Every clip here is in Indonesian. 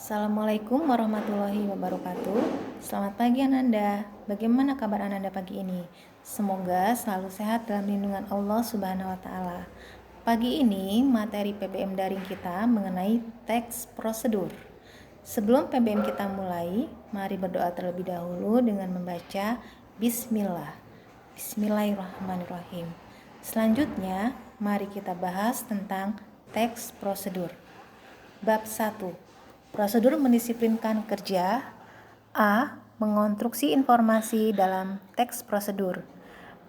Assalamualaikum warahmatullahi wabarakatuh. Selamat pagi Ananda. Bagaimana kabar Ananda pagi ini? Semoga selalu sehat dalam lindungan Allah Subhanahu wa taala. Pagi ini materi PBM daring kita mengenai teks prosedur. Sebelum PBM kita mulai, mari berdoa terlebih dahulu dengan membaca Bismillah. Bismillahirrahmanirrahim. Selanjutnya, mari kita bahas tentang teks prosedur. Bab 1. Prosedur mendisiplinkan kerja. A. Mengonstruksi informasi dalam teks prosedur.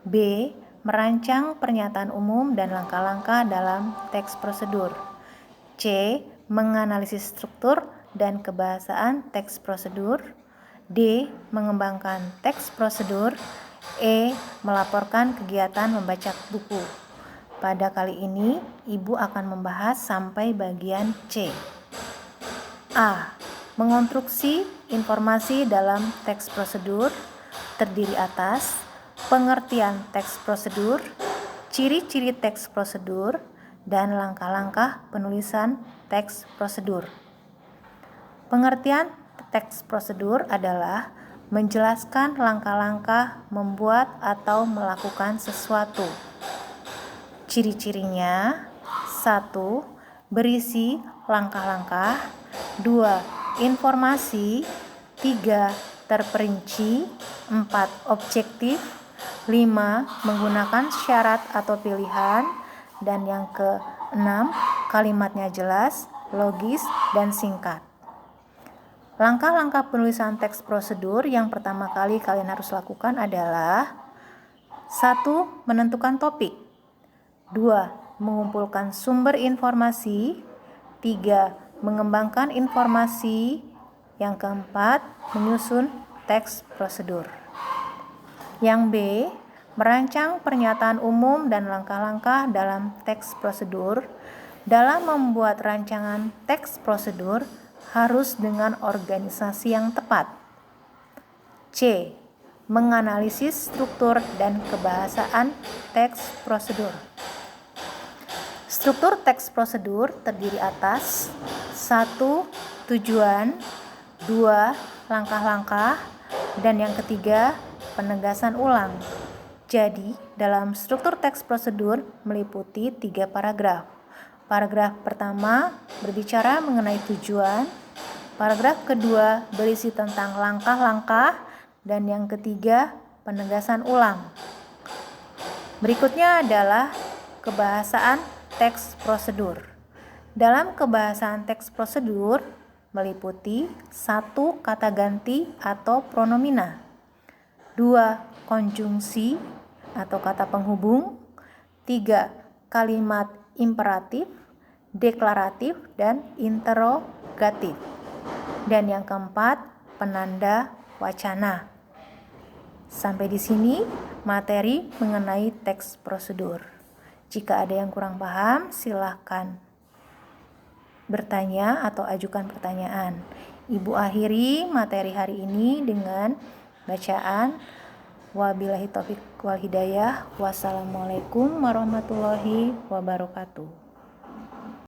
B. Merancang pernyataan umum dan langkah-langkah dalam teks prosedur. C. Menganalisis struktur dan kebahasaan teks prosedur. D. Mengembangkan teks prosedur. E. Melaporkan kegiatan membaca buku. Pada kali ini, Ibu akan membahas sampai bagian C. A. Mengonstruksi informasi dalam teks prosedur terdiri atas pengertian teks prosedur, ciri-ciri teks prosedur, dan langkah-langkah penulisan teks prosedur. Pengertian teks prosedur adalah menjelaskan langkah-langkah membuat atau melakukan sesuatu. Ciri-cirinya: 1. Berisi langkah-langkah. 2. Informasi. 3. Terperinci. 4. Objektif. 5. Menggunakan syarat atau pilihan. Dan yang ke-6, kalimatnya jelas, logis, dan singkat. Langkah-langkah penulisan teks prosedur yang pertama kali kalian harus lakukan adalah 1. Menentukan topik. 2. Mengumpulkan sumber informasi. 3. Mengembangkan informasi. Yang keempat, menyusun teks prosedur. Yang B, merancang pernyataan umum dan langkah-langkah dalam teks prosedur. Dalam membuat rancangan teks prosedur harus dengan organisasi yang tepat. C, menganalisis struktur dan kebahasaan teks prosedur. Struktur teks prosedur terdiri atas 1. Tujuan. 2. Langkah-langkah. Dan yang ketiga, penegasan ulang. Jadi, dalam struktur teks prosedur meliputi 3 paragraf. Paragraf pertama berbicara mengenai tujuan. Paragraf kedua berisi tentang langkah-langkah. Dan yang ketiga, penegasan ulang. Berikutnya adalah kebahasaan teks prosedur. Dalam kebahasaan teks prosedur meliputi 1. Kata ganti atau pronomina. 2. Konjungsi atau kata penghubung. 3. Kalimat imperatif, deklaratif, dan interogatif. Dan yang keempat, penanda wacana. Sampai di sini materi mengenai teks prosedur. Jika ada yang kurang paham, silakan bertanya atau ajukan pertanyaan. Ibu akhiri materi hari ini dengan bacaan wabillahi taufiq wal hidayah. Wassalamualaikum warahmatullahi wabarakatuh.